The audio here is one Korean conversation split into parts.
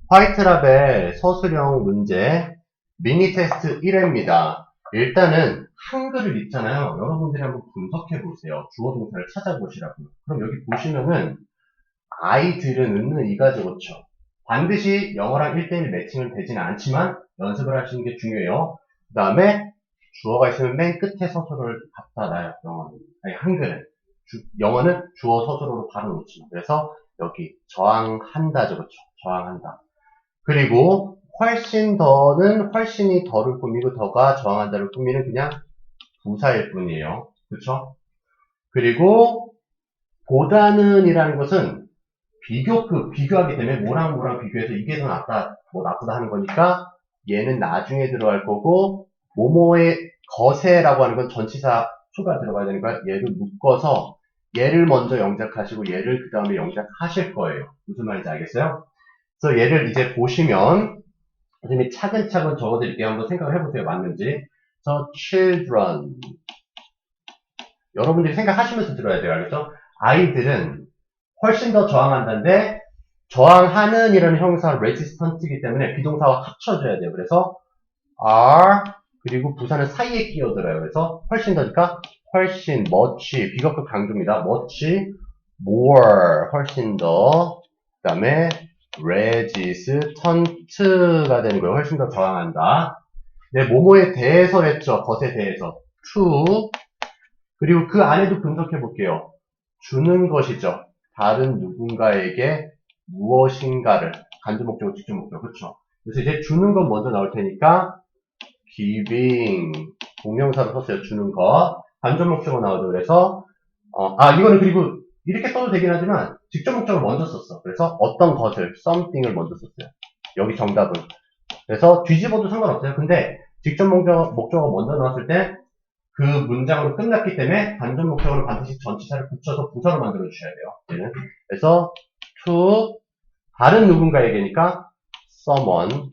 화이트랍의 서술형 문제 미니 테스트 1회입니다. 일단은 한글을 읽잖아요. 여러분들이 한번 분석해 보세요. 주어 동사를 찾아보시라고요. 그럼 여기 보시면은 아이들은 은는 이가 적었죠. 반드시 영어랑 1대1 매칭은 되지는 않지만 연습을 하시는 게 중요해요. 그 다음에 주어가 있으면 맨 끝에 서술어를 갖다 놔요. 영어는. 아니 한글은. 영어는 주어 서술어로 바로 놓죠. 그래서 여기 저항한다 적었죠. 저항한다. 그리고 훨씬 더는 훨씬이 더를 꾸미고 더가 저항한다를 꾸미는 그냥 부사일 뿐이에요. 그렇죠? 그리고 보다는 이라는 것은 비교하기 때문에 뭐랑 비교해서 이게 더 낫다, 뭐 나쁘다 하는 거니까 얘는 나중에 들어갈 거고 뭐뭐의 거세라고 하는 건 전치사 수가 들어가야 되니까 얘를 묶어서 얘를 먼저 영작하시고 얘를 그 다음에 영작하실 거예요. 무슨 말인지 알겠어요? 그래서 얘를 이제 보시면 선생님이 차근차근 적어드릴게요. 한번 생각을 해보세요. 맞는지. So, children. 여러분들이 생각하시면서 들어야 돼요. 알겠죠? 아이들은 훨씬 더 저항한다는데 저항하는 이라는 형사 resistant이기 때문에 비동사와 합쳐져야 돼요. 그래서 are 그리고 부사는 사이에 끼어들어요. 그래서 훨씬 더니까 훨씬 much 비교급 강조입니다. much more 훨씬 더 그 다음에 resistant가 되는 거예요. 훨씬 더 저항한다. 네, 뭐뭐에 대해서 했죠. 것에 대해서 to 그리고 그 안에도 분석해 볼게요. 주는 것이죠. 다른 누군가에게 무엇인가를 간접 목적어, 직접 목적어, 그렇죠? 그래서 이제 주는 건 먼저 나올 테니까 giving 동명사로 썼어요. 주는 것 간접 목적어 나오죠. 그래서 이거는 그리고 이렇게 써도 되긴 하지만 직접 목적을 먼저 썼어. 그래서 어떤 것을 something을 먼저 썼어요. 여기 정답은. 그래서 뒤집어도 상관없어요. 근데 직접 목적어 먼저 나왔을 때 그 문장으로 끝났기 때문에 간접 목적어는 반드시 전치사를 붙여서 부사로 만들어 주셔야 돼요. 얘는. 그래서 to 다른 누군가에게니까 someone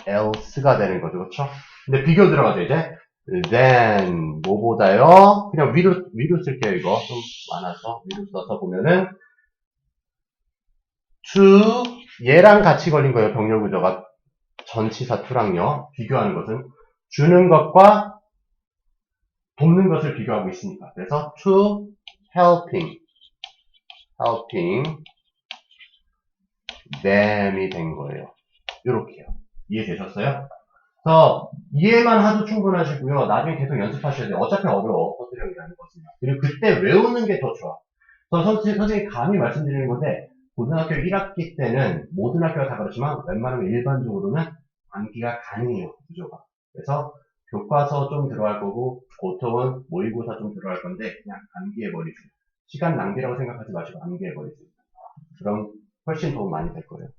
else가 되는 거죠. 그렇죠? 근데 비교 들어가죠, 이제. then 뭐보다요? 그냥 위로 쓸게요, 이거. 좀 많아서 위로 써서 보면은 to 얘랑 같이 걸린 거예요. 병렬 구조가 전치사 to랑요. 비교하는 것은 주는 것과 돕는 것을 비교하고 있으니까. 그래서 to helping them이 된 거예요. 이렇게요. 이해되셨어요? 그래서 이해만 하도 충분하시고요. 나중에 계속 연습하셔야 돼요. 어차피 어려워. 서술형이라는 것은. 그리고 그때 외우는 게 더 좋아. 선생님이 감히 말씀드리는 건데 고등학교 1학기 때는 모든 학교가 다 그렇지만 웬만하면 일반적으로는 암기가 가능해요. 구조가. 그래서 교과서 좀 들어갈 거고 보통은 모의고사 좀 들어갈 건데 그냥 암기해버리죠. 시간 낭비라고 생각하지 마시고 암기해버리죠. 그럼 훨씬 도움 많이 될 거예요.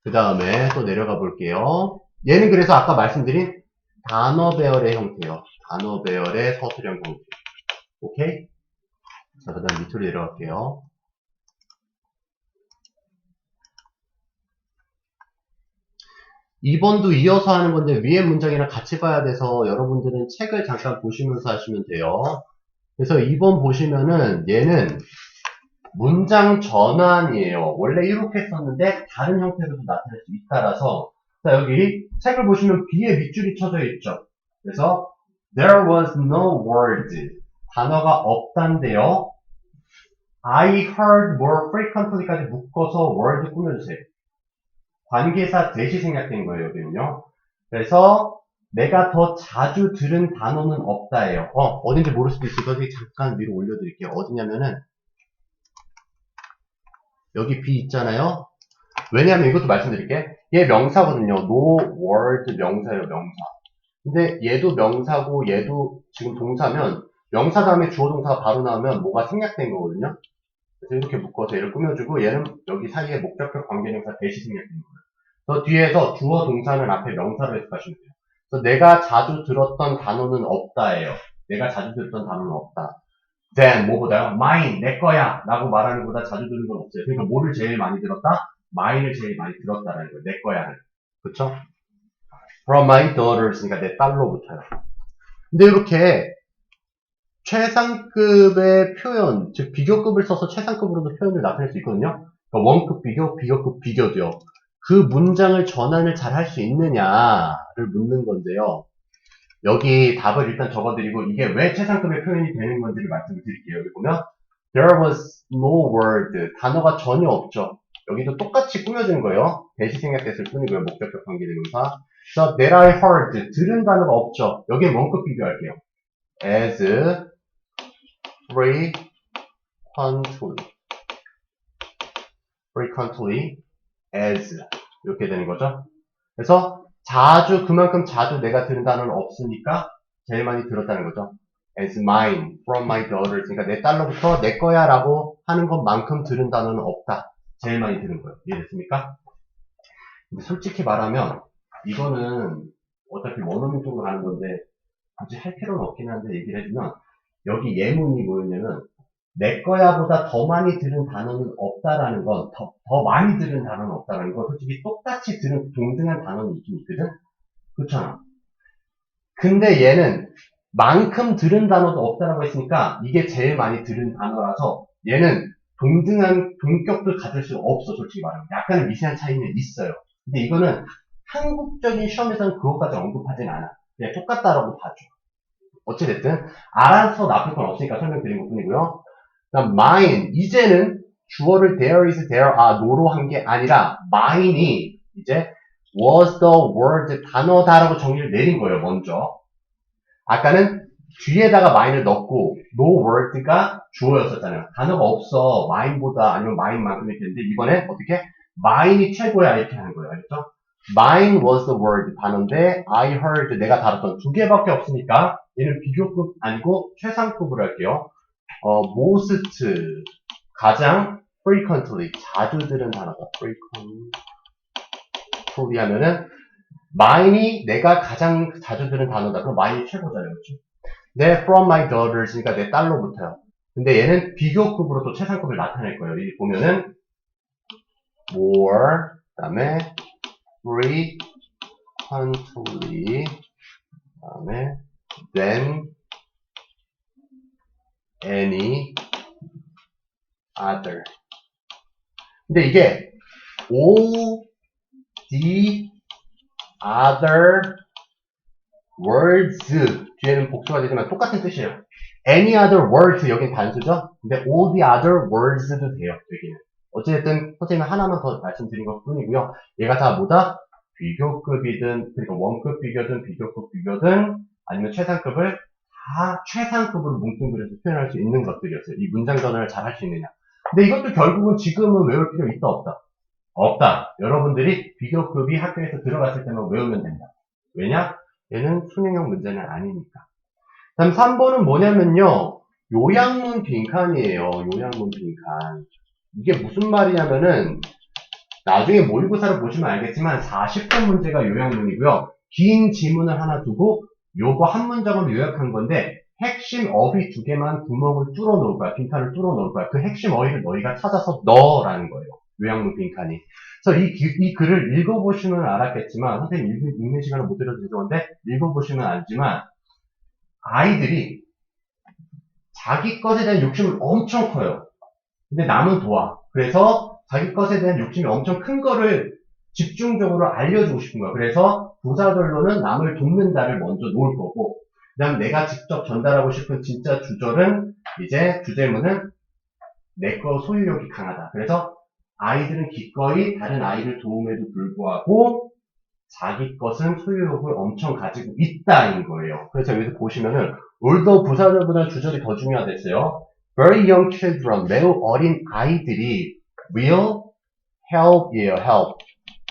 그 다음에 또 내려가 볼게요. 얘는 그래서 아까 말씀드린 단어 배열의 형태예요. 단어 배열의 서술형 형태. 오케이? 자, 그 다음 밑으로 내려갈게요. 2번도 이어서 하는 건데 위에 문장이랑 같이 봐야 돼서 여러분들은 책을 잠깐 보시면서 하시면 돼요. 그래서 2번 보시면은 얘는 문장 전환이에요. 원래 이렇게 썼는데 다른 형태로도 나타낼 수 있다라서 자 여기 책을 보시면 B에 밑줄이 쳐져 있죠. 그래서 there was no word 단어가 없단데요. I heard more frequently까지 묶어서 word 꾸며주세요. 관계사 대시 생략된 거예요, 여기는요. 그래서 내가 더 자주 들은 단어는 없다예요. 어딘지 모를 수도 있으니까 잠깐 위로 올려드릴게요. 어디냐면은 여기 B 있잖아요. 왜냐하면 이것도 말씀드릴게. 얘 명사거든요. no word 명사예요, 명사. 근데 얘도 명사고 얘도 지금 동사면 명사 다음에 주어 동사가 바로 나오면 뭐가 생략된 거거든요. 그래서 이렇게 묶어서 얘를 꾸며주고 얘는 여기 사이에 목적격 관계명사 대시 생략된 거예요. 그 뒤에서 주어 동사는 앞에 명사로 해석하시면 돼요. 그래서 내가 자주 들었던 단어는 없다예요. 내가 자주 들었던 단어는 없다. then 뭐보다요? mine 내 거야 라고 말하는 것보다 자주 들은 건 없어요. 그러니까 뭐를 제일 많이 들었다? mine을 제일 많이 들었다라는 거예요. 내 거야를. 그쵸? from my daughters니까 내 딸로부터요. 근데 이렇게 최상급의 표현, 즉 비교급을 써서 최상급으로도 표현을 나타낼 수 있거든요. 그러니까 원급 비교, 비교급 비교도요. 그 문장을 전환을 잘 할 수 있느냐를 묻는 건데요. 여기 답을 일단 적어드리고 이게 왜 최상급의 표현이 되는 건지를 말씀을 드릴게요. 여기 보면 There was no word. 단어가 전혀 없죠. 여기도 똑같이 꾸며주는 거예요. 대시 생략됐을 뿐이고요. 목적격 관계대명사. So that I heard. 들은 단어가 없죠. 여기에 원급 비교할게요. As frequently as 이렇게 되는 거죠. 그래서 자주 그만큼 자주 내가 들은 단어는 없으니까 제일 많이 들었다는 거죠. As mine, from my daughters. 그러니까 내 딸로부터 내 거야 라고 하는 것만큼 들은 단어는 없다. 제일 많이 들은 거예요. 이해됐습니까? 근데 솔직히 말하면 이거는 어차피 원어민 쪽으로 가는 건데 굳이 할 필요는 없긴 한데 얘기를 해주면 여기 예문이 뭐였냐면 내 거야보다 더 많이 들은 단어는 없다라는 건, 더 많이 들은 단어는 없다라는 건 솔직히 똑같이 들은 동등한 단어는 있긴 있거든? 그렇잖아. 근데 얘는 만큼 들은 단어도 없다라고 했으니까 이게 제일 많이 들은 단어라서 얘는 동등한 동격을 가질 수 없어, 솔직히 말하면. 약간의 미세한 차이는 있어요. 근데 이거는 한국적인 시험에서는 그것까지 언급하진 않아. 그냥 똑같다라고 봐줘. 어찌됐든 알아서 나쁠 건 없으니까 설명드린 것 뿐이고요. 그다음 mine 이제는 주어를 there is, there are, no로 한 게 아니라 mine이 이제 was the word 단어다라고 정의를 내린 거예요. 먼저 아까는 뒤에다가 mine을 넣고 no word가 주어였었잖아요. 단어가 없어 mine보다 아니면 mine만큼 이렇게 했는데 이번에 어떻게 mine이 최고야 이렇게 하는 거예요. 알겠죠? Mine was the word 단어인데 I heard 내가 다뤘던 두 개밖에 없으니까 얘는 비교급 아니고 최상급으로 할게요. most 가장 frequently 자주 들은 단어다. frequently 하면은 mine이 내가 가장 자주 들은 단어다. 그럼 mine이 최고잖아요. 그렇죠? 네, from my daughters 그러니까 내 딸로부터요. 근데 얘는 비교급으로 또 최상급을 나타낼 거예요. 여기 보면은 more 그다음에 frequently 그다음에 than any other. 근데 이게 all the other words 뒤에는 복수가 되지만 똑같은 뜻이에요. any other words 여긴 단수죠. 근데 all the other words도 돼요. 여기는. 어찌됐든 선생님이 하나만 더 말씀드린 것 뿐이고요. 얘가 다 뭐다? 비교급이든 그러니까 원급 비교든 비교급 비교든 아니면 최상급을 다 최상급으로 뭉뚱그려서 표현할 수 있는 것들이었어요. 이 문장 전환을 잘 할 수 있느냐. 근데 이것도 결국은 지금은 외울 필요 있다 없다? 없다. 여러분들이 비교급이 학교에서 들어갔을 때만 외우면 된다. 왜냐? 얘는 수능형 문제는 아니니까. 다음 3번은 뭐냐면요. 요약문 빈칸이에요. 요약문 빈칸. 이게 무슨 말이냐면은 나중에 모의고사를 보시면 알겠지만 40분 문제가 요약문이고요. 긴 지문을 하나 두고 요거 한 문장을 요약한 건데 핵심 어휘 두 개만 구멍을 뚫어 놓을 거야. 빈칸을 뚫어 놓을 거야. 그 핵심 어휘를 너희가 찾아서 넣어라는 거예요. 요약문 빈칸이. 그래서 이 글을 읽어보시면 알았겠지만 선생님 읽는 시간을 못 드려서 죄송한데 읽어보시면 알지만 아이들이 자기 것에 대한 욕심은 엄청 커요. 근데 남은 도와. 그래서 자기 것에 대한 욕심이 엄청 큰 거를 집중적으로 알려주고 싶은 거야. 그래서 부사절로는 남을 돕는다를 먼저 놓을 거고, 그 다음 내가 직접 전달하고 싶은 진짜 주절은 이제 주제문은 내 거 소유욕이 강하다. 그래서 아이들은 기꺼이 다른 아이를 도움에도 불구하고 자기 것은 소유욕을 엄청 가지고 있다인 거예요. 그래서 여기서 보시면은 올더 부사절보다 주절이 더 중요하댔어요. Very young children, 매우 어린 아이들이 will help이에요. help.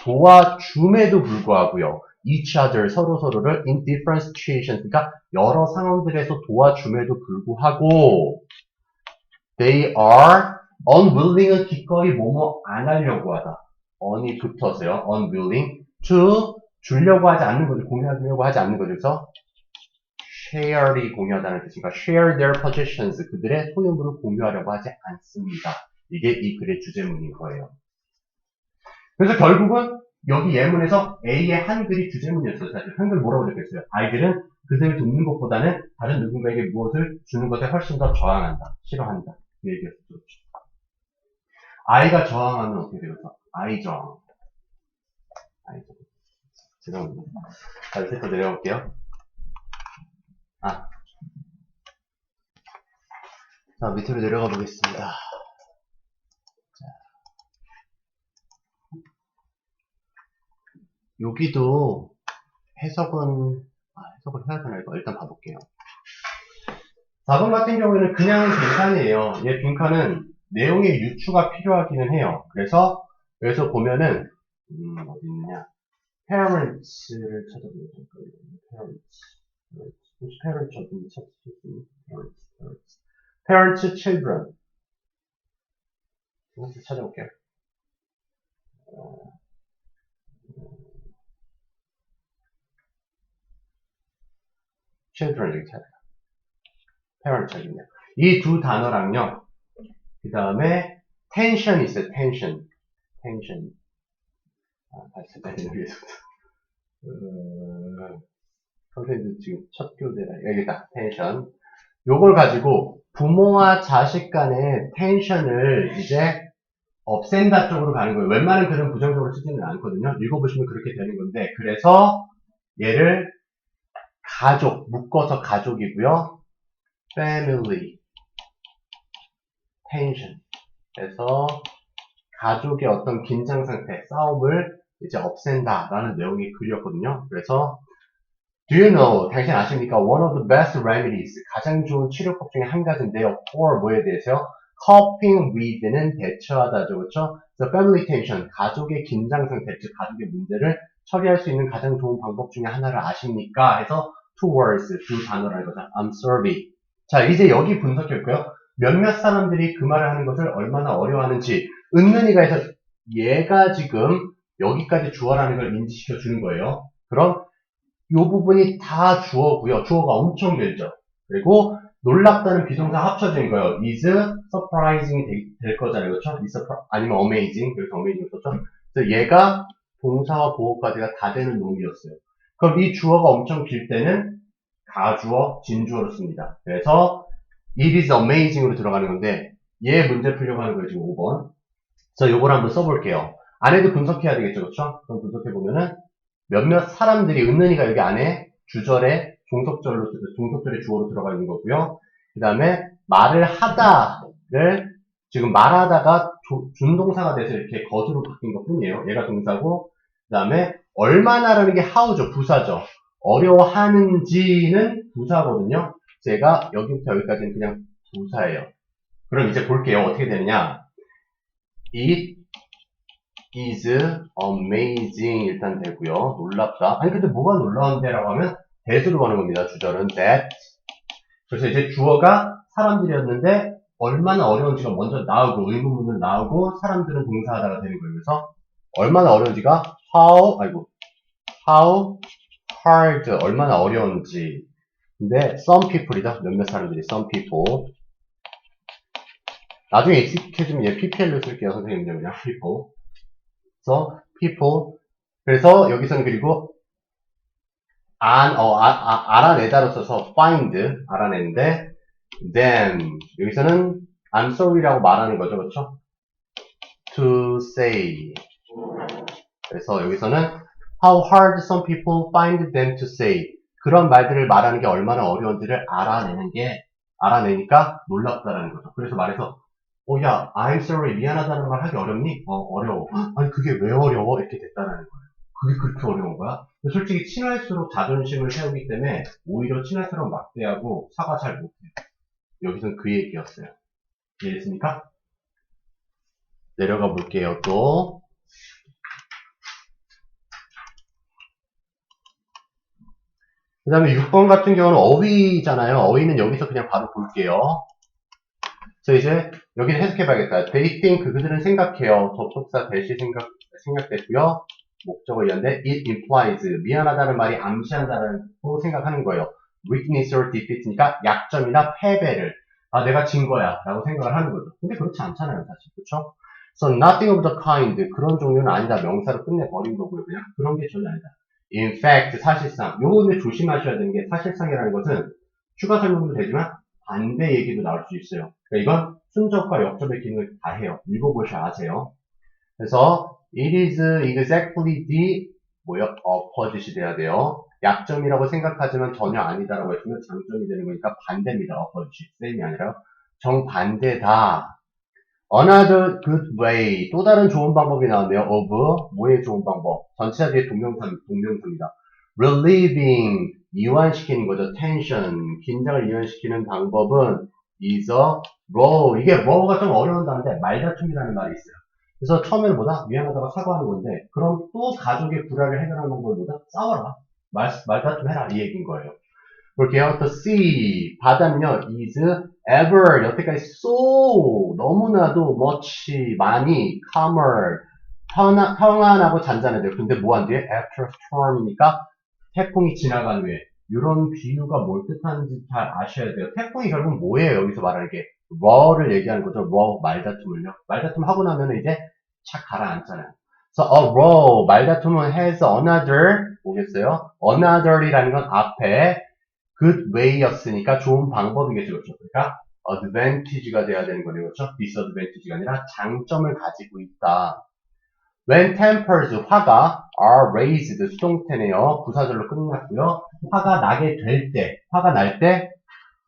도와줌에도 불구하고요. each other, 서로서로를 in different situations, 그러니까 여러 상황들에서 도와줌에도 불구하고 they are unwilling은 기꺼이 뭐뭐 안 하려고 하다. on이 붙어서요. unwilling to 주려고 하지 않는 거죠. 공유하려고 하지 않는 거죠. 그래서 share이 공유하다는 뜻이니까 share their possessions 그들의 소유물을 공유하려고 하지 않습니다. 이게 이 글의 주제문인 거예요. 그래서 결국은 여기 예문에서 A의 한글이 주제문이었어요. 사실 한글 뭐라고 적혔어요? 아이들은 그들을 돕는 것보다는 다른 누군가에게 무엇을 주는 것에 훨씬 더 저항한다. 싫어한다. 그 얘기였죠. I가 저항하면 어떻게 되겠어? I 저항. I 저항. 죄송합니다. 자, 밑에 또 내려볼게요. 자, 밑으로 내려가 보겠습니다. 여기도 해석을 해야 되나 이거 일단 봐볼게요. 4번 같은 경우에는 그냥 빈칸이에요. 얘 빈칸은 내용의 유추가 필요하기는 해요. 그래서 여기서 보면은 어디 있느냐? parents를 찾아보면 될까요? 혹시 parents 어딘지 찾으시겠어요? parents, children. 이것도 찾아볼게요. children 이렇게 찾아요. parents 여기 있네요. 이 두 단어랑요. 그 다음에 tension 있어요. tension. 다시 내리는 위해서부터. 선생님들 지금 첫 교대라 여기다 텐션. 요걸 가지고 부모와 자식 간의 텐션을 이제 없앤다 쪽으로 가는 거예요. 웬만한 글은 부정적으로 쓰지는 않거든요. 읽어보시면 그렇게 되는 건데, 그래서 얘를 가족, 묶어서 가족이고요. family, tension. 그래서 가족의 어떤 긴장 상태, 싸움을 이제 없앤다라는 내용의 글이었거든요. 그래서 Do you know, 당신 아십니까? One of the best remedies, 가장 좋은 치료법 중에 한 가지인데요. For 뭐에 대해서요? Coping with는 대처하다죠. 그렇죠? The family tension, 가족의 긴장 상태, 즉 가족의 문제를 처리할 수 있는 가장 좋은 방법 중에 하나를 아십니까? 해서 two words, 두 단어라는 거죠. I'm sorry. 자, 이제 여기 분석했고요. 몇몇 사람들이 그 말을 하는 것을 얼마나 어려워하는지 은근히가 해서 얘가 지금 여기까지 주어라는 걸 인지시켜 주는 거예요. 그럼 이 부분이 다 주어고요. 주어가 엄청 길죠. 그리고 놀랍다는 비동사 합쳐진 거예요. is surprising 될 거잖아요. 그렇죠? 아니면 amazing. 그래서 amazing 썼죠. 그래서 얘가 동사와 보어까지가 다 되는 놈이었어요. 그럼 이 주어가 엄청 길 때는 가주어, 진주어로 씁니다. 그래서 it is amazing으로 들어가는 건데 얘 문제 풀려고 하는 거예요. 지금 5번. 그래서 요걸 한번 써볼게요. 안에도 분석해야 되겠죠. 그렇죠? 그럼 분석해보면은 몇몇 사람들이 은은이가 여기 안에 주절에 종속절의 주어로 들어가 있는 거고요. 그 다음에 말을 하다를 지금 말하다가 준동사가 돼서 이렇게 거주로 바뀐 것 뿐이에요. 얘가 동사고 그 다음에 얼마나라는 게 how죠. 부사죠. 어려워하는지는 부사거든요. 제가 여기부터 여기까지는 그냥 부사예요. 그럼 이제 볼게요. 어떻게 되느냐. It is amazing 일단 되고요. 놀랍다. 아니 근데 뭐가 놀라운데 라고 하면 that으로 가는 겁니다. 주절은 that. 그래서 이제 주어가 사람들이었는데 얼마나 어려운지가 먼저 나오고 의문문을 나오고 사람들은 동사하다가 되는 거예요. 그래서 얼마나 어려운지가 how hard 얼마나 어려운지. 근데 some people이다. 몇몇 사람들이 some people. 나중에 익숙해지면 얘 PPL로 쓸게요. 선생님들 그냥 people. 그래서 people. 그래서 여기서는 그리고 알아내다로 써서 find 알아내는데 then 여기서는 I'm sorry라고 말하는 거죠. 그렇죠? to say. 그래서 여기서는 how hard some people find them to say. 그런 말들을 말하는 게 얼마나 어려운지를 알아내니까 놀랍다라는 거죠. 그래서 말해서 야, I'm sorry, 미안하다는 말 하기 어렵니? 어려워. 아니, 그게 왜 어려워? 이렇게 됐다는 거예요. 그게 그렇게 어려운 거야? 솔직히 친할수록 자존심을 세우기 때문에 오히려 친할수록 막대하고 사과 잘 못해요. 여기서는 그 얘기였어요. 이해됐습니까? 내려가 볼게요, 또. 그 다음에 6번 같은 경우는 어휘잖아요. 어휘는 여기서 그냥 바로 볼게요. 그래서 이제 여기는 해석해봐야겠다. They think, 그들은 생각해요. 접속사 대시 생각됐고요. 목적어 이한데 it implies, 미안하다는 말이 암시한다고 생각하는 거예요. weakness or defeat니까 약점이나 패배를 내가 진 거야 라고 생각을 하는 거죠. 근데 그렇지 않잖아요, 사실. 그쵸? So nothing of the kind, 그런 종류는 아니다. 명사로 끝내버린 거고요. 그냥 그런 게 전혀 아니다. In fact, 사실상. 요거 근데 조심하셔야 되는 게 사실상이라는 것은 추가 설명도 되지만 반대 얘기도 나올 수 있어요. 그러니까 이건 순접과 역접의 기능을 다 해요. 읽어보셔야 아세요. 그래서 it is exactly the opposite이 돼야 돼요. 약점이라고 생각하지만 전혀 아니다라고 했으면 장점이 되는 거니까 반대입니다. opposite. 쌤이 아니라 정반대다. Another good way. 또 다른 좋은 방법이 나왔네요. of 뭐의 좋은 방법? 전치사 뒤에 동명사입니다. Relieving 이완시키는 거죠. tension 긴장을 이완시키는 방법은 is a row. 이게 row가 좀 어려운 단어인데 말다툼이라는 말이 있어요. 그래서 처음에는 뭐다? 미안하다고 사과하는 건데 그럼 또 가족의 불화를 해결하는 방법이 뭐다? 싸워라. 말다툼해라. 이 얘기인 거예요. 볼게요. 또 C 바다는요 is ever 여태까지 so 너무나도 much 많이 calmer 평안하고 잔잔해요. 근데 뭐한 뒤에 after storm이니까 태풍이 지나간 후에 이런 비유가 뭘 뜻하는지 잘 아셔야 돼요. 태풍이 결국 뭐예요? 여기서 말하는 게 raw를 얘기하는 거죠. raw 말다툼을요. 말다툼 하고 나면 이제 착 가라앉잖아요. 그래서 a raw 말다툼은 has another 뭐겠어요? another이라는 건 앞에 good way였으니까 좋은 방법이겠죠. 그렇죠? 그러니까 advantage가 돼야 되는 거네요. 그렇죠? disadvantage가 아니라 장점을 가지고 있다. When tempers, 화가 are raised, 수동태네요. 부사절로 끝났고요. 화가 나게 될 때, 화가 날 때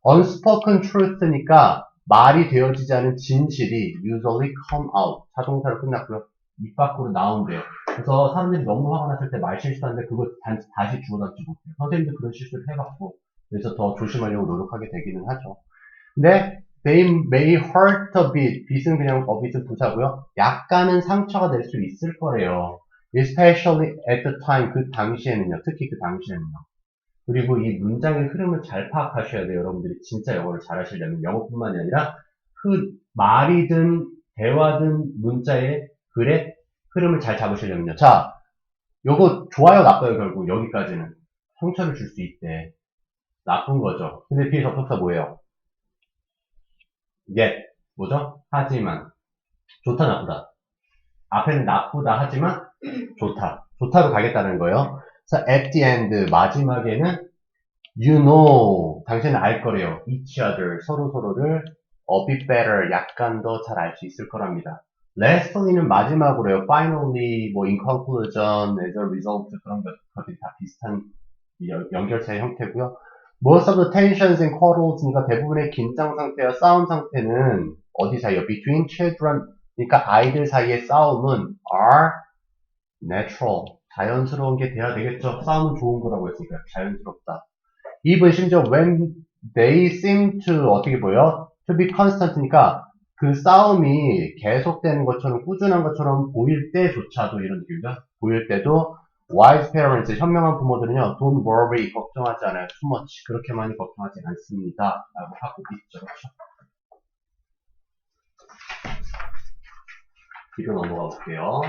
unspoken truth니까 말이 되어지지 않은 진실이 usually come out, 자동사로 끝났고요. 입 밖으로 나온대요. 그래서 사람들이 너무 화가 났을 때 말 실수하는데 그걸 다시 주워 담지 못해요. 선생님도 그런 실수를 해봤고 그래서 더 조심하려고 노력하게 되기는 하죠. 근데 they may hurt a bit. bit은 그냥 a bit은 부사고요. 약간은 상처가 될 수 있을 거래요. especially at the time. 그 당시에는요. 특히 그 당시에는요. 그리고 이 문장의 흐름을 잘 파악하셔야 돼요. 여러분들이 진짜 영어를 잘하시려면 영어뿐만이 아니라 그 말이든 대화든 문자의 글의 흐름을 잘 잡으시려면요. 자, 요거 좋아요 나빠요 결국 여기까지는 상처를 줄 수 있대. 나쁜 거죠. 근데 뒤에 접속사 뭐예요? yet 뭐죠? 하지만 좋다 나쁘다. 앞에는 나쁘다 하지만 좋다. 좋다로 가겠다는 거예요. 그래서 at the end 마지막에는 you know 당신은 알 거래요. each other 서로를 a bit better 약간 더 잘 알 수 있을 거랍니다. lastly는 마지막으로요. finally 뭐 in conclusion as a result 그런 것들이 다 비슷한 연결체의 형태고요. Most of the tensions and quarrels니까 대부분의 긴장 상태와 싸움 상태는 어디 사이요? Between children 그러니까 아이들 사이의 싸움은 are natural 자연스러운 게 돼야 되겠죠. 싸움은 좋은 거라고 했으니까 자연스럽다. even 심지어 when they seem to 어떻게 보여? to be constant니까 그 싸움이 계속되는 것처럼 꾸준한 것처럼 보일 때조차도 이런 느낌이죠. 보일 때도 wise parents, 현명한 부모들은요, don't worry, 걱정하지 않아요. too much, 그렇게 많이 걱정하지 않습니다. 라고 하고 있죠. 그렇죠? 뒤로 넘어가 볼게요.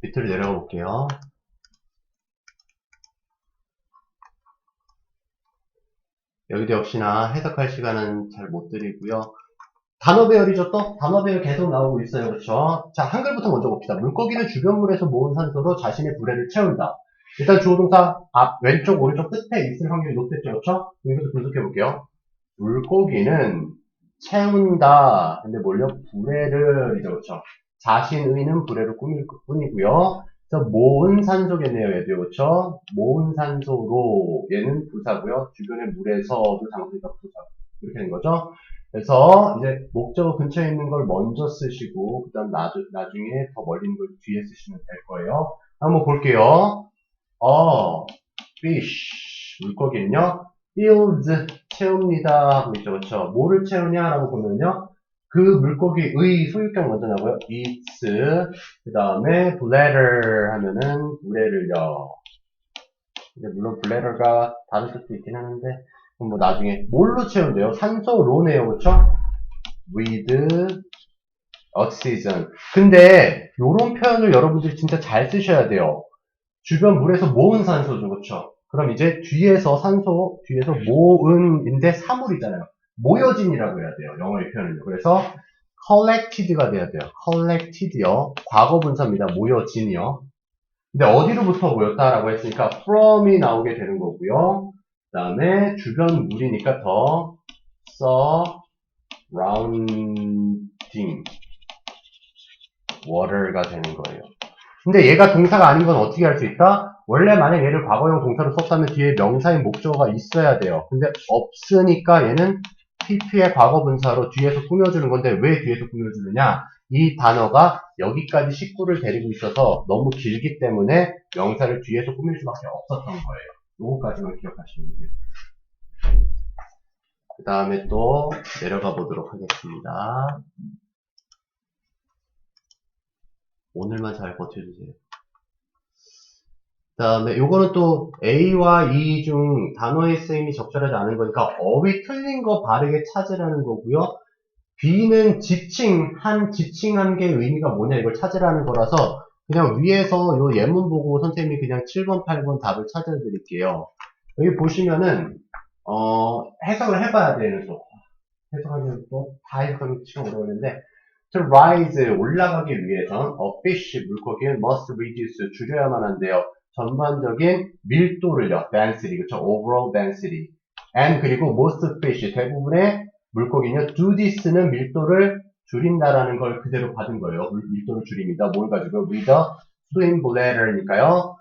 밑으로 내려가 볼게요. 여기도 역시나 해석할 시간은 잘 못 드리고요. 단어 배열이죠 또? 단어 배열 계속 나오고 있어요. 그렇죠? 자, 한글부터 먼저 봅시다. 물고기는 주변물에서 모은 산소로 자신의 불에를 채운다. 일단 주어동사 왼쪽 오른쪽 끝에 있을 확률이 높겠죠. 그렇죠? 이것도 분석해 볼게요. 물고기는 채운다. 근데 뭘요? 불에를 이죠. 그렇죠? 자신의는 불에를 꾸밀 뿐이고요. 그래서 모은 산소겠네요. 얘도 그렇죠? 모은 산소로 얘는 부사고요. 주변의 물에서도 장소니까 부사. 이렇게 된 거죠. 그래서 이제 목적어 근처에 있는 걸 먼저 쓰시고 그 다음 나중에 더 멀리 있는 걸 뒤에 쓰시면 될 거예요. 한번 볼게요. fish 물고기는요. fills 채웁니다 하고 있죠. 그렇죠? 뭐를 채우냐라고 보면요. 그 물고기의 소유격 먼저 나고요. eats 그 다음에 bladder 하면은 우레를요. 물론 bladder가 다른 뜻도 있긴 하는데 그럼 뭐 나중에 뭘로 채운대요? 산소로네요. 그렇죠? with oxygen. 근데 요런 표현을 여러분들이 진짜 잘 쓰셔야 돼요. 주변 물에서 모은 산소죠. 그렇죠? 그럼 이제 뒤에서 산소, 뒤에서 모은인데 사물이잖아요. 모여진이라고 해야 돼요. 영어의 표현은요. 그래서 collected가 돼야 돼요. collected요. 과거 분사입니다. 모여진이요. 근데 어디로부터 모였다라고 했으니까 from이 나오게 되는 거고요. 그 다음에 주변 물이니까 더 surrounding water가 되는 거예요. 근데 얘가 동사가 아닌 건 어떻게 할 수 있다? 원래 만약 얘를 과거형 동사로 썼다면 뒤에 명사인 목적어가 있어야 돼요. 근데 없으니까 얘는 PP의 과거분사로 뒤에서 꾸며주는 건데 왜 뒤에서 꾸며주느냐? 이 단어가 여기까지 식구를 데리고 있어서 너무 길기 때문에 명사를 뒤에서 꾸밀 수밖에 없었던 거예요. 요거까지만 기억하시면 돼요. 그 다음에 또 내려가 보도록 하겠습니다. 오늘만 잘 버텨주세요. 그 다음에 요거는 또 A와 E 중 단어의 쓰임이 적절하지 않은 거니까 어휘 틀린 거 바르게 찾으라는 거고요. B는 지칭한 게 의미가 뭐냐 이걸 찾으라는 거라서 그냥 위에서 요 예문 보고 선생님이 그냥 7번, 8번 답을 찾아드릴게요. 여기 보시면은 해석을 해봐야 되는 또 해석하면 또 다 해석하면 참 어려웠는데 to rise 올라가기 위해선 a fish 물고기는 must reduce 줄여야만 한대요. 전반적인 밀도를요. density 그쵸? overall density and 그리고 most fish 대부분의 물고기는요. do this는 밀도를 줄인다라는 걸 그대로 받은 거예요. 밀도를 줄입니다. 뭘 가지고? with a swim bladder니까요.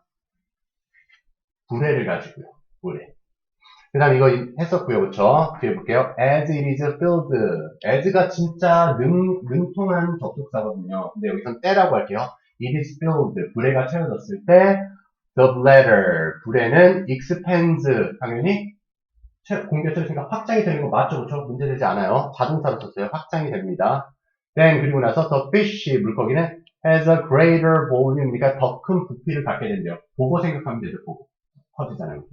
불에를 가지고요. 불에. 그 다음 이거 했었고요. 그쵸? 뒤에 볼게요. as it is filled. as가 진짜 능통한 접속사거든요. 근데 여기선 때라고 할게요. it is filled. 불에가 채워졌을 때 the bladder. 불에는 expands. 당연히 공개 채워지니까 확장이 되는 거 맞죠? 그쵸? 문제되지 않아요. 자동차로 썼어요. 확장이 됩니다. then 그리고 나서 the fish. 물고기는 has a greater volume이니까 더 큰 부피를 갖게 된대요. 보고 생각하면 되죠. 보고. 커지잖아요.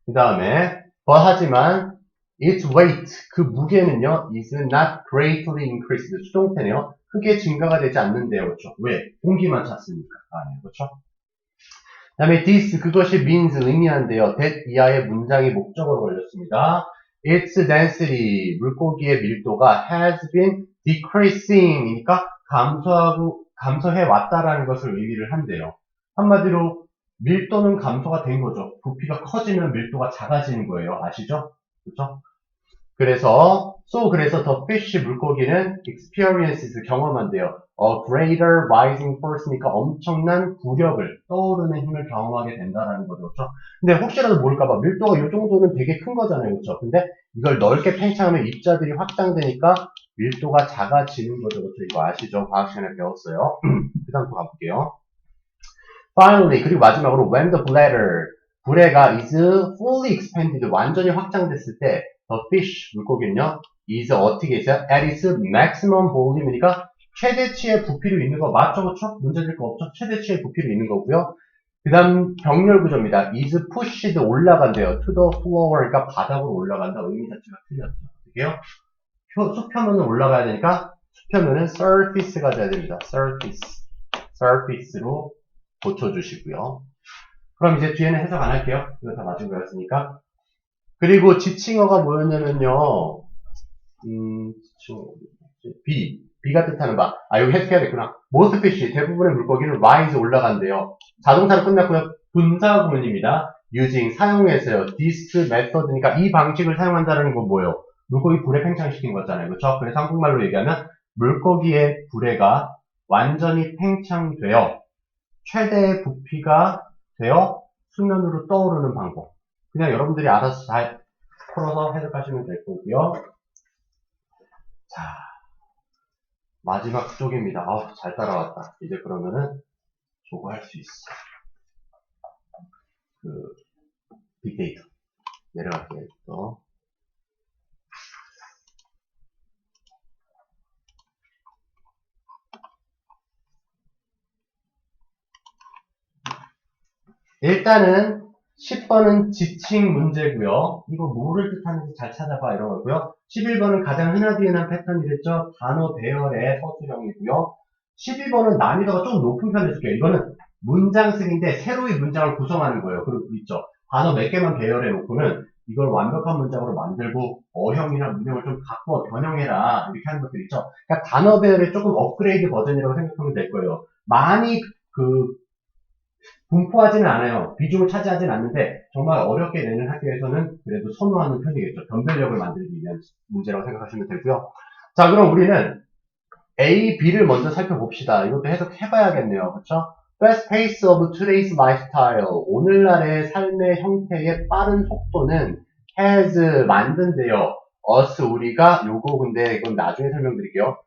그 다음에 하지만 its weight 그 무게는요 is not greatly increased 수동태네요. 크게 증가가 되지 않는데요. 그렇죠? 왜? 공기만 찼으니까. 그렇죠? 그 다음에 this 그것이 means 의미한데요. that 이하의 문장이 목적어로 걸렸습니다. its density 물고기의 밀도가 has been decreasing이니까 감소해 왔다라는 것을 의미를 한대요. 한마디로 밀도는 감소가 된 거죠. 부피가 커지면 밀도가 작아지는 거예요. 아시죠? 그렇죠? 그래서 the fish 물고기는 experiences 경험한대요. A greater rising force니까 엄청난 부력을 떠오르는 힘을 경험하게 된다라는 거죠. 그렇죠? 근데 혹시라도 모를까봐 밀도가 이 정도는 되게 큰 거잖아요. 그렇죠? 근데 이걸 넓게 팽창하면 입자들이 확장되니까 밀도가 작아지는 거죠. 그렇죠? 이거 아시죠? 과학 시간에 배웠어요. 그 다음 또 가볼게요. Finally, 그리고 마지막으로 when the bladder, 불에가 is fully expanded, 완전히 확장됐을 때 the fish, 물고기는요, is 어떻게 있어요? at its maximum volume이니까 최대치의 부피로 있는 거 맞죠? 그쵸? 문제될 거 없죠? 최대치의 부피로 있는 거고요. 그 다음 병렬 구조입니다. is pushed 올라간대요. to the floor, 그러니까 바닥으로 올라간다. 의미 자체가 틀렸죠. 어떻게요? 수표면은 올라가야 되니까 수표면은 surface가 돼야 됩니다. surface로 고쳐주시고요. 그럼 이제 뒤에는 해석 안 할게요. 이거 다 맞은 거였으니까. 그리고 지칭어가 뭐였냐면요. B가 뜻하는 바. 여기 해석해야겠구나. most fish, 대부분의 물고기는 rise 올라간대요. 자동차로 끝났고요. 분사구문입니다. using, 사용해서요. this method니까 이 방식을 사용한다는 건 뭐예요? 물고기 불에 팽창시킨 거잖아요. 그렇죠? 그래서 한국말로 얘기하면 물고기의 불에가 완전히 팽창되어 최대의 부피가 되어 수면으로 떠오르는 방법. 그냥 여러분들이 알아서 잘 풀어서 해석하시면 될 거고요. 자, 마지막 쪽입니다. 잘 따라왔다. 이제 그러면은 저거 할 수 있어. 빅데이터. 내려갈게요. 또. 일단은 10번은 지칭 문제고요. 이거 뭐를 뜻하는지 잘 찾아봐 이런 거고요. 11번은 가장 흔하디 흔한 패턴이겠죠. 단어 배열의 서술형이고요. 12번은 난이도가 좀 높은 편에 줄게요. 이거는 문장 쓰기인데 새로이 문장을 구성하는 거예요. 그리고 있죠. 단어 몇 개만 배열해 놓고는 이걸 완벽한 문장으로 만들고 어형이나 문형을 좀 바꿔 변형해라 이렇게 하는 것들 있죠. 그러니까 단어 배열의 조금 업그레이드 버전이라고 생각하면 될 거예요. 많이 분포하지는 않아요. 비중을 차지하지는 않는데 정말 어렵게 내는 학교에서는 그래도 선호하는 편이겠죠. 변별력을 만들기 위한 문제라고 생각하시면 되고요. 자, 그럼 우리는 A, B를 먼저 살펴봅시다. 이것도 해석해봐야겠네요. 그렇죠? Fast pace of today's lifestyle. 오늘날의 삶의 형태의 빠른 속도는 has 만든대요. us 우리가 요거 근데 이건 나중에 설명드릴게요.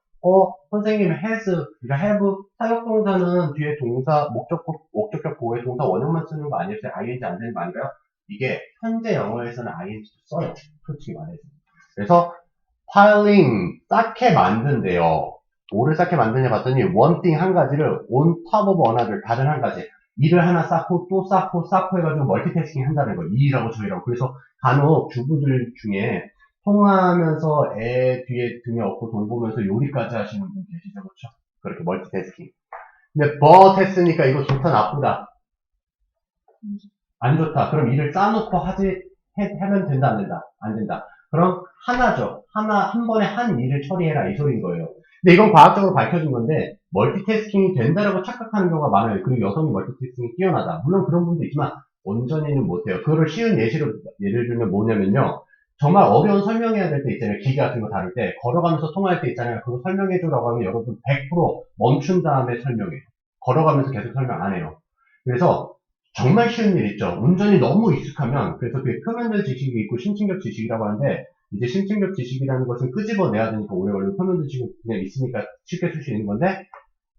선생님 has 그러니까 have 사역동사는 뒤에 동사 목적격 보호의 동사 원형만 쓰는 거 아니었어요? ing 안 되는 거 아닌가요? 이게 현재 영어에서는 ing도 써요. 솔직히 말해서. 그래서 piling 쌓게 만든대요. 뭐를 쌓게 만드냐 봤더니 one thing 한 가지를 on top of another 다른 한 가지 일을 하나 쌓고 또 쌓고 해가지고 멀티태스킹 한다는 거. 이라고 저희라고. 그래서 간혹 주부들 중에 통화하면서 애 뒤에 등에 업고 돌보면서 요리까지 하시는 분 계시죠, 그렇죠? 그렇게 멀티태스킹. 근데 but 했으니까 이거 좋다 나쁘다? 안 좋다. 그럼 일을 쌓아놓고 하면 된다 안 된다? 안 된다. 그럼 하나죠. 한 번에 한 일을 처리해라 이 소리인 거예요. 근데 이건 과학적으로 밝혀진 건데 멀티태스킹이 된다라고 착각하는 경우가 많아요. 그리고 여성이 멀티태스킹이 뛰어나다. 물론 그런 분도 있지만 온전히는 못해요. 그거를 쉬운 예를 들면 뭐냐면요. 정말 어려운 설명해야 될 때 있잖아요. 기계 같은 거 다룰 때 걸어가면서 통화할 때 있잖아요. 그거 설명해주라고 하면 여러분 100% 멈춘 다음에 설명해요. 걸어가면서 계속 설명 안 해요. 그래서 정말 쉬운 일 있죠. 운전이 너무 익숙하면 그래서 그게 표면적 지식이 있고 심층적 지식이라고 하는데 이제 심층적 지식이라는 것은 끄집어내야 되니까 오래 걸리고 표면적 지식은 그냥 있으니까 쉽게 쓸 수 있는 건데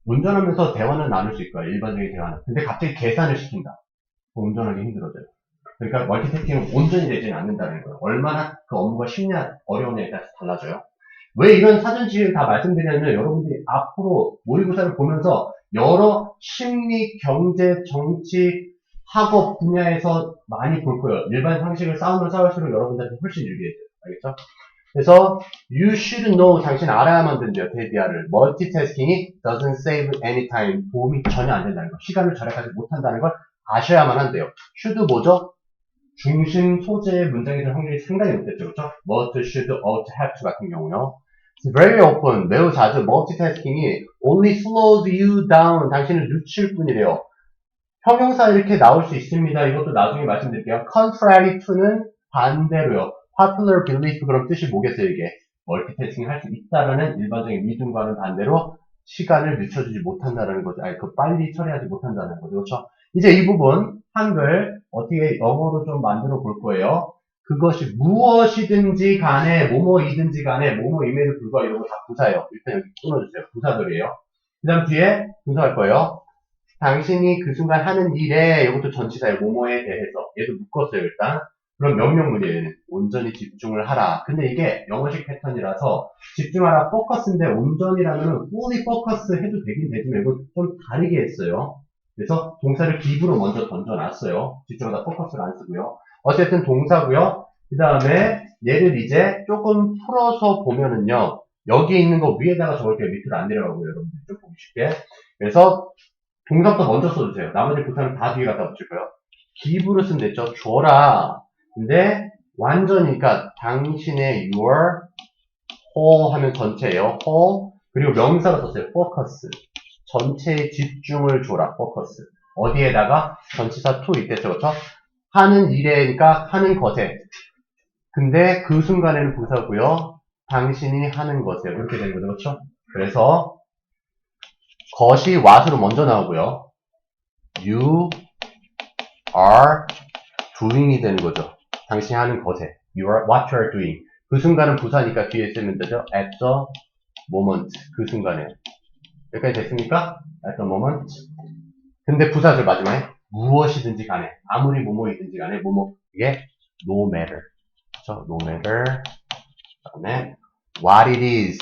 운전하면서 대화는 나눌 수 있고요. 일반적인 대화는. 근데 갑자기 계산을 시킨다. 운전하기 힘들어져요. 그러니까 멀티태스킹은 온전히 되지는 않는다는 거예요. 얼마나 그 업무가 쉽냐 어려우냐에 따라서 달라져요. 왜 이런 사전 지식을 다 말씀드리냐면 여러분들이 앞으로 모의고사를 보면서 여러 심리, 경제, 정치, 학업 분야에서 많이 볼 거예요. 일반 상식을 쌓으면 쌓을수록 여러분들한테 훨씬 유리해져요. 알겠죠? 그래서 you should know 당신 알아야만 된대요. 대비하를. 멀티태스킹이 doesn't save any time 도움이 전혀 안 된다는 거. 시간을 절약하지 못한다는 걸 아셔야만 한대요. should 뭐죠? 중심 소재의 문장이 될 확률이 상당히 높겠죠. 그렇죠? must, should, ought, have to 같은 경우요. very often 매우 자주 멀티태스킹이 only slows you down 당신을 늦출 뿐이래요. 형용사 이렇게 나올 수 있습니다. 이것도 나중에 말씀드릴게요. contrary to는 반대로요. popular belief 그럼 뜻이 뭐겠어요 이게? 멀티태스킹 할 수 있다라는 일반적인 믿음과는 반대로 시간을 늦춰주지 못한다는 거죠. 아니 그 빨리 처리하지 못한다는 거죠. 그렇죠? 이제 이 부분 한글 어떻게 영어로 좀 만들어 볼 거예요. 그것이 무엇이든지 간에 뭐뭐이든지 간에 뭐뭐임에도 불구하고 이런 거 다 부사예요. 일단 여기 끊어주세요. 부사들이에요. 그 다음 뒤에 분사할 거예요. 당신이 그 순간 하는 일에 이것도 전치사예요. 뭐뭐에 대해서. 얘도 묶었어요, 일단. 그럼 명령문이에요. 온전히 집중을 하라. 근데 이게 영어식 패턴이라서 집중하라 포커스인데 온전이라면 fully focus 해도 되긴 되지만 이건 좀 다르게 했어요. 그래서 동사를 기브로 먼저 던져놨어요. 집중하다 포커스를 안 쓰고요. 어쨌든 동사고요. 그 다음에 얘를 이제 조금 풀어서 보면은요. 여기 있는 거 위에다가 적을게요. 밑으로 안 내려가고요. 여러분들 좀 보기 쉽게. 그래서 동사부터 먼저 써주세요. 나머지 부사는 다 뒤에 갖다 붙일 거예요. 기브로 쓰면 됐죠. 줘라. 근데 완전히 그러니까 당신의 your whole 하면 전체예요. whole 그리고 명사로 썼어요. focus. 전체에 집중을 줘라. focus. 어디에다가 전치사 to 있겠죠. 그렇죠? 하는 일에니까 하는 것에. 근데 그 순간에는 부사고요. 당신이 하는 것에 이렇게 되는 거죠. 그렇죠? 그래서 것이 what으로 먼저 나오고요. You are doing이 되는 거죠. 당신이 하는 것에. what you are doing. 그 순간은 부사니까 뒤에 쓰면 되죠. at the moment. 그 순간에. 여기까지 됐습니까? at the moment. 근데 부사절 마지막에 무엇이든지 간에 아무리 뭐뭐이든지 간에 뭐뭐 이게 no matter. 그렇죠? no matter. 그다음에 what it is.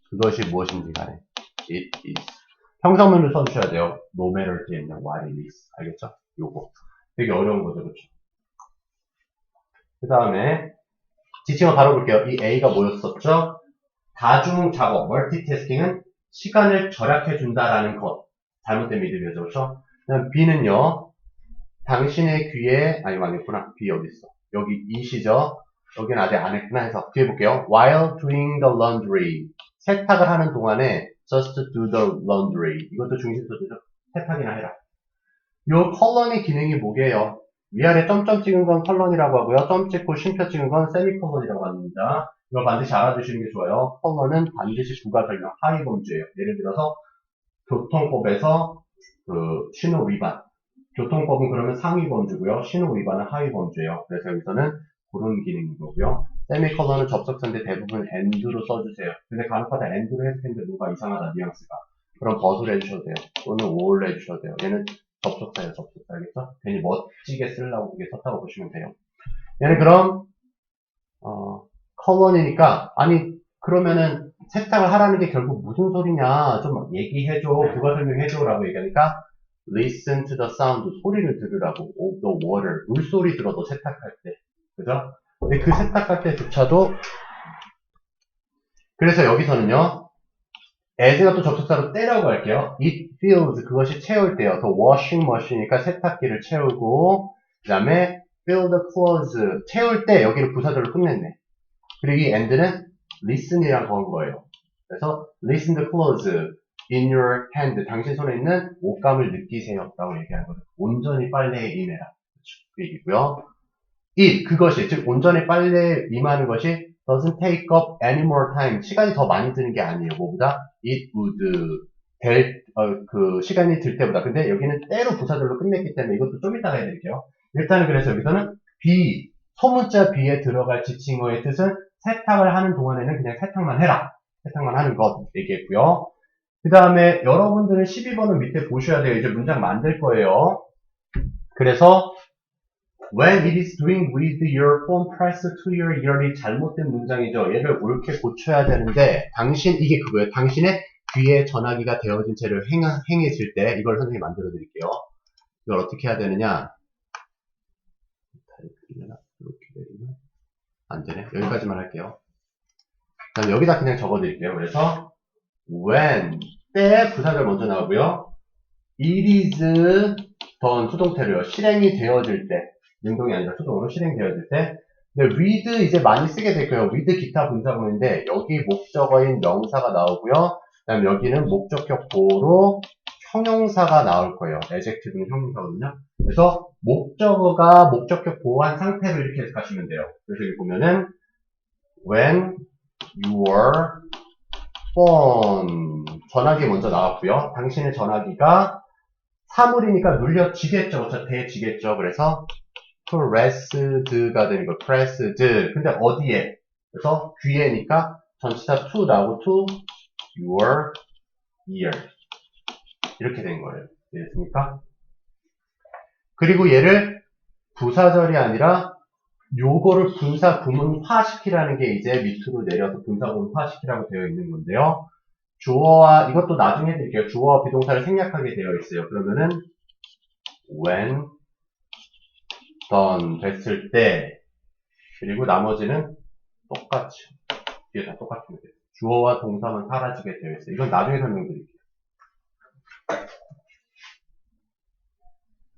그것이 무엇인지 간에 it is. 형성문을 써주셔야 돼요. no matter 뒤에는 what it is. 알겠죠? 요거. 되게 어려운 거죠. 그렇죠? 그 다음에 지칭을 바로 볼게요. 이 A가 뭐였었죠? 다중 작업, 멀티태스킹은 시간을 절약해 준다라는 것. 잘못된 믿음이죠. 그렇죠? 그다음 B는요. 당신의 귀에 아니구나. B 여기 있어. 여기 이시죠? 여기는 아직 안 했구나 해서 뒤에 볼게요. While doing the laundry. 세탁을 하는 동안에 just do the laundry. 이것도 중심 소재죠. 세탁이나 해라. 요 컬런의 기능이 뭐게요? 위아래 점점 찍은 건 컬런이라고 하고요. 점 찍고 쉼표 찍은 건 세미컬런이라고 합니다. 이거 반드시 알아두시는 게 좋아요. 컬런은 반드시 부가 설명, 하위 범주예요. 예를 들어서 교통법에서 그 신호 위반. 교통법은 그러면 상위 범주고요. 신호 위반은 하위 범주예요. 그래서 여기서는 그런 기능인 거고요. 세미컬런은 접속사인데 대부분 and로 써주세요. 근데 간혹가다 and로 해석했는데 뭔가 이상하다, 뉘앙스가. 그럼 but을 해주셔도 돼요. 또는 or를 해주셔도 돼요. 얘는 접속사예요, 접속사. 알겠죠? 괜히 멋지게 쓰려고 이게 썼다고 보시면 돼요. 얘는 그럼, 컬런이니까, 아니, 그러면은 세탁을 하라는 게 결국 무슨 소리냐, 좀 얘기해줘, 부가 설명해줘 라고 얘기하니까 listen to the sound, 소리를 들으라고, of the water, 물소리 들어도 세탁할 때, 그죠? 근데 그 세탁할 때조차도, 그래서 여기서는요, as가 또 접속사로 때라고 할게요. it fills, 그것이 채울 때요. the washing machine이니까 세탁기를 채우고, 그 다음에 fill the clothes, 채울 때 여기를 부사절로 끝냈네. 그리고 이 and는 listen이랑 건 거예요. 그래서 listen the clothes in your hand. 당신 손에 있는 옷감을 느끼세요. 라고 얘기하는 거죠. 온전히 빨래에 임해라. 그 얘기고요. it, 그것이, 즉 온전히 빨래에 임하는 것이 doesn't take up any more time. 시간이 더 많이 드는 게 아니에요. 뭐보다? it would 그 시간이 들 때보다. 근데 여기는 때로 부사절로 끝냈기 때문에 이것도 좀 이따가 해드릴게요. 일단은 그래서 여기서는 be, 소문자 be에 들어갈 지칭어의 뜻은 세탁을 하는 동안에는 그냥 세탁만 해라. 세탁만 하는 것 얘기했고요. 그 다음에 여러분들은 12번은 밑에 보셔야 돼요. 이제 문장 만들 거예요. 그래서 when it is doing with your phone press to your ear이 잘못된 문장이죠. 얘를 옳게 고쳐야 되는데 이게 그거예요. 당신의 귀에 전화기가 되어진 채로 행해질 때 이걸 선생님이 만들어 드릴게요. 이걸 어떻게 해야 되느냐. 이렇게 내리면 안 되네. 여기까지만 할게요. 그럼 여기다 그냥 적어 드릴게요. 그래서 when 때 부사절 먼저 나오고요. it is done 수동태로요. 실행이 되어질 때 능동이 아니라 수동으로 실행되어질 때 근데 with 이제 많이 쓰게 될 거예요. with 기타 분사구문인데 여기 목적어인 명사가 나오고요. 그 다음 여기는 목적격 보로 형용사가 나올 거예요. adjective는 형용사거든요. 그래서 목적어가 목적격 보호한 상태로 이렇게 해석하시면 돼요. 그래서 여기 보면은 when your phone 전화기 먼저 나왔고요. 당신의 전화기가 사물이니까 눌려지겠죠. 대지겠죠. 그래서 pressed가 되는 거. pressed. 근데 어디에? 그래서 귀에니까 전치사 to 나오고 to your ear. 이렇게 된 거예요. 이해됐습니까? 그리고 얘를 부사절이 아니라 요거를 분사 구문화시키라는 게 이제 밑으로 내려서 분사 구문화시키라고 되어 있는 건데요. 주어와 이것도 나중에 해드릴게요. 주어와 비동사를 생략하게 되어 있어요. 그러면은 when done 됐을 때 그리고 나머지는 똑같이 뒤에 다 똑같으면 돼요. 주어와 동사만 사라지게 되어 있어요. 이건 나중에 설명드릴게요.